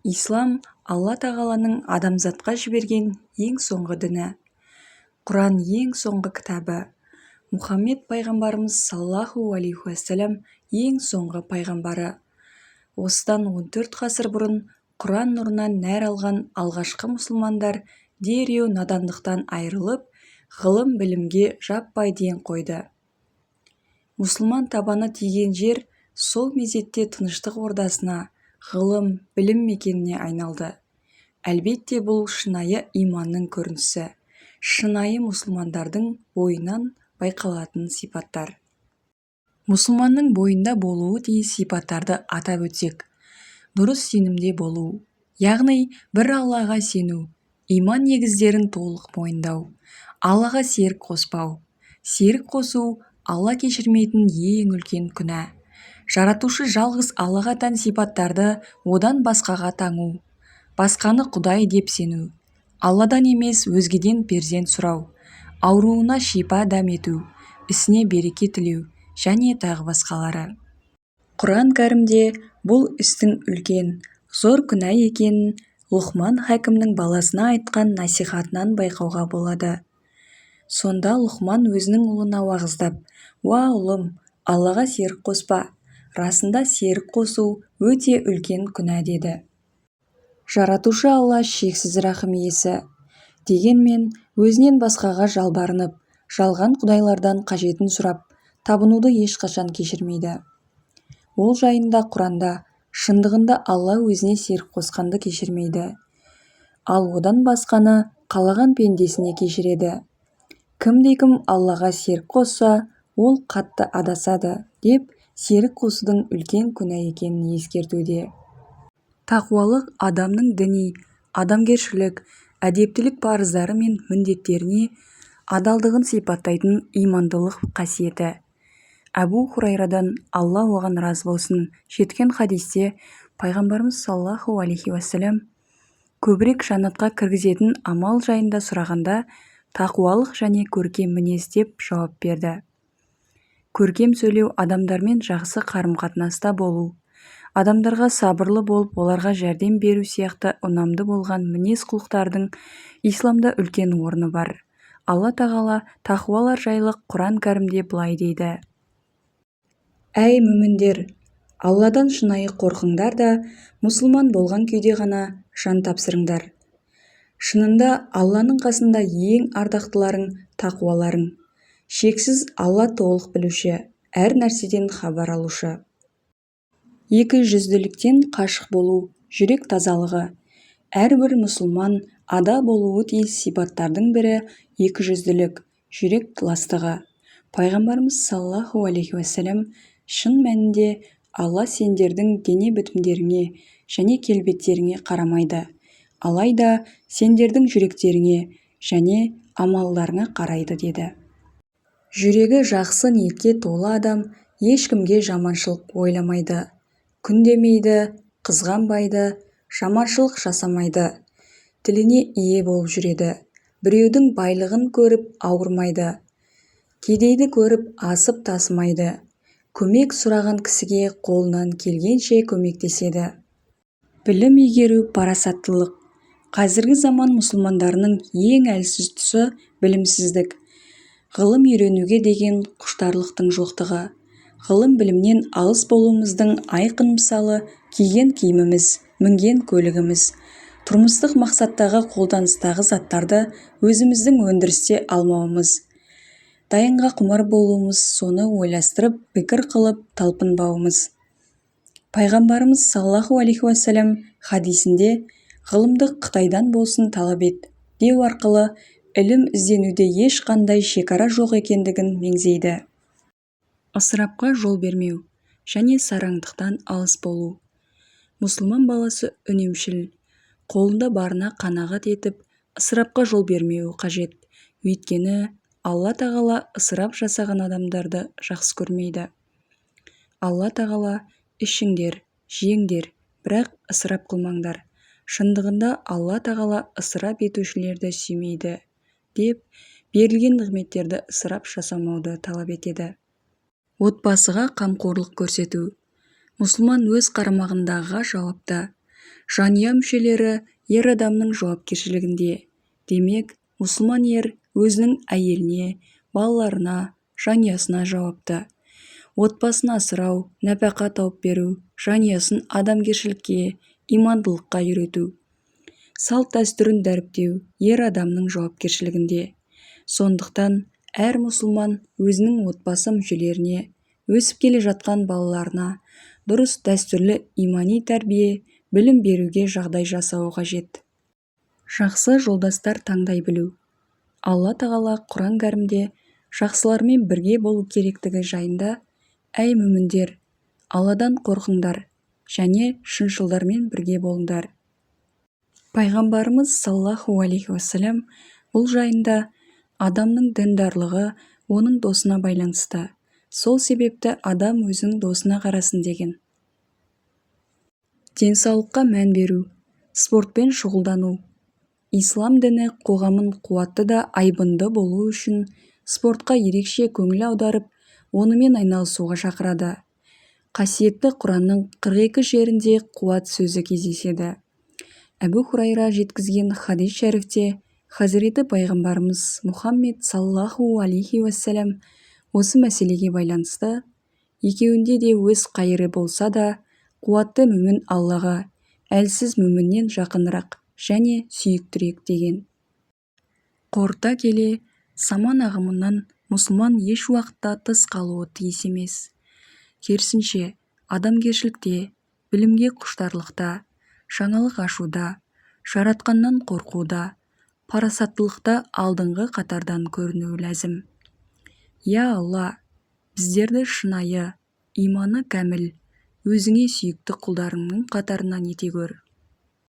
Ислам Алла тағаланың адамзатқа жіберген ең соңғы діні. Құран ең соңғы кітабы. Мұхаммед пайғамбарымыз саллаллаху алейхи уассалам ең соңғы пайғамбары. Осыдан 14 ғасыр бұрын Құран нұрынан нәр алған алғашқы мұсылмандар дереу надандықтан айырылып, ғылым білімге жаппай ден қойды. Мұсылман табаны тиген жер сол мезетте тыныштық ордасына, ғылым, білім мекеніне айналды. Әлбетте бұл шынайы иманның көрінісі, шынайы мұсылмандардың бойынан байқалатын сипаттар. Мұсылманның бойында болуы тиіс сипаттарды атап өтсек: дұрыс сенімде болу, яғни бір Аллаға сену, иман негіздерін толық мойындау, Аллаға серік қоспау. Серік қосу Алла кешірмейтін ең үлкен күнә. Жаратушы жалғыз Аллаға тән сипаттарды одан басқаға таңу, басқаны Құдай деп сену, Алладан емес өзгеден перзент сұрау, ауруына шипа дәмету, ісіне береке тілеу және тағы басқалары. Құран кәрімде бұл істің үлкен, зор күнә екенін Лұқман хәкімнің баласына айтқан насихатынан байқауға болады. Сонда Лұқман өзінің ұлына уағыздап: «Уа ұлым, Аллаға серік қоспа, расында серік қосу өте үлкен күнә» деді. Жаратушы Алла шексіз рахым иесі. Дегенмен өзінен басқаға жалбарынып, жалған құдайлардан қажетін сұрап, табынуды ешқашан кешірмейді. Ол жайында Құранда: шындығында Алла өзіне серік қосқанды кешірмейді, ал одан басқаны қалаған пендесіне кешіреді. Кімде-кім Аллаға серік қосса, ол қатты адасады деп серік қосудың үлкен күнә екенін ескертуде. Тақуалық адамның діни, адамгершілік, әдептілік парыздары мен міндеттеріне адалдығын сипаттайтын имандылық қасиеті. Әбу Хурайрадан, Алла оған разы болсын, жеткен хадисте пайғамбарымыз саллаллаху алейхи уассалам көбірек жаннатқа кіргізетін амал жайында сұрағанда тақуалық және көркем мінез деп жауап берді. Көркем сөйлеу адамдармен жақсы қарым-қатынаста болу, адамдарға сабырлы болып, оларға жәрдем беру сияқты ұнамды болған мінез-құлықтардың исламда үлкен орны бар. Алла тағала тақуалар жайлы Құран кәрімде былай дейді: «Әй мүміндер, Алладан шынайы қорқыңдар да мұсылман болған күйде ғана жан тапсырыңдар. Шынында Алланың қасында ең ардақтыларың тақуаларың. Шексіз Алла толық білуші, әр нәрседен хабар алушы». Екі жүзділіктен қашық болу, жүрек тазалығы. Әрбір мұсылман ада болуы тиіс сипаттардың бірі екі жүзділік, жүрек ластығы. Пайғамбарымыз саллаллаху алейхи уассалам шын мәнінде Алла сендердің дене бітімдеріңе және келбеттеріңе қарамайды, алайда сендердің жүректеріңе және амалдарыңа қарайды деді. Жүрегі жақсы ниетке толы адам ешкімге жаманшылық ойламайды, күндемейді, қызғанбайды, жаманшылық жасамайды, тіліне ие болып жүреді, біреудің байлығын көріп ауырмайды, кедейді көріп асып тасымайды, көмек сұраған кісіге қолынан келгенше көмектеседі. Білім игеру парасаттылық. Қазіргі заман мұсылмандарының ең әлсіз тұсы білімсіздік. Ғылым үйренуге деген құштарлықтың жоқтығы. Ғылым білімнен алыс болуымыздың айқын мысалы киген киіміміз, мінген көлігіміз. Тұрмыстық мақсаттағы қолданыстағы заттарды өзіміздің өндірісте алмауымыз. Дайынға құмар болуымыз, соны ойластырып, пікір қылып, талпынбауымыз. Пайғамбарымыз саллаллаху алейхи уассалам хадисінде ғылымды Қытайдан болсын талап ет деу арқылы ілім ізденуде ешқандай шекара жоқ екендігін меңзейді. Ысырапқа жол бермеу және сараңдықтан алыс болу. Мұсылман баласы үнемшіл, қолында барына қанағат етіп, ысырапқа жол бермеуі қажет. Өйткені Алла тағала ысырап жасаған адамдарды жақсы көрмейді. Алла тағала: ішіңдер, жеңдер, бірақ ысырап қылмаңдар. Шындығында Алла тағала ысырап етушілерді сүймейді деп берілген нығметтерді ысырап жасамауды талап етеді. Отбасыға қамқорлық көрсету. Мұсылман өз қарамағындағыға жауапты. жанұя мүшелері ер адамның жауапкершілігінде. Демек, мұсылман ер өзінің әйеліне, балаларына, жанұясына жауапты. Отбасын асырау, нәпақа тауып беру, жанұясын адамгершілікке, имандылыққа үйрету. Салт-дәстүрін дәріптеу ер адамның жауапкершілігінде. Сондықтан, әр мұсылман өзінің отбасы мүшелеріне, өсіп келе жатқан балаларына дұрыс дәстүрлі имани тәрбие, білім беруге жағдай жасауы қажет. Жақсы жолдастар таңдай білу. Алла тағала Құран кәрімде жақсылармен бірге болу керектігі жайында: әй мүміндер, Алладан қорқыңдар және шыншылдармен бірге болыңдар. Пайғамбарымыз саллаллаху алейхи уассалам бұл жайында: адамның діндарлығы оның досына байланысты, сол себепті адам өзінің досына қарасын деген. Денсаулыққа мән беру, спортпен шұғылдану. Ислам діні қоғамын қуатты да айбынды болу үшін спортқа ерекше көңіл аударып, онымен айналысуға шақырады. Қасиетті Құранның 42 жерінде қуат сөзі кездеседі. Әбу Хурайра жеткізген хадис шәрифте Хазіреті пайғамбарымыз Мұхаммед саллаллаху алейхи уассалам осы мәселеге байланысты: екеуінде де өз қайыры болса да, қуатты мүмін Аллаға әлсіз мүміннен жақынырақ және сүйіктірек деген. Қорыта келе, заман ағымынан мұсылман еш уақытта тыс қалуы тиіс емес. Керісінше, адамгершілікте, білімге құштарлықта, жаңалық ашуда, жаратқаннан қорқуда, парасаттылықта алдыңғы қатардан көрінуі ләзім. Я Алла, біздерді шынайы, иманы кәміл, өзіңе сүйікті құлдарыңның қатарынан ете көр.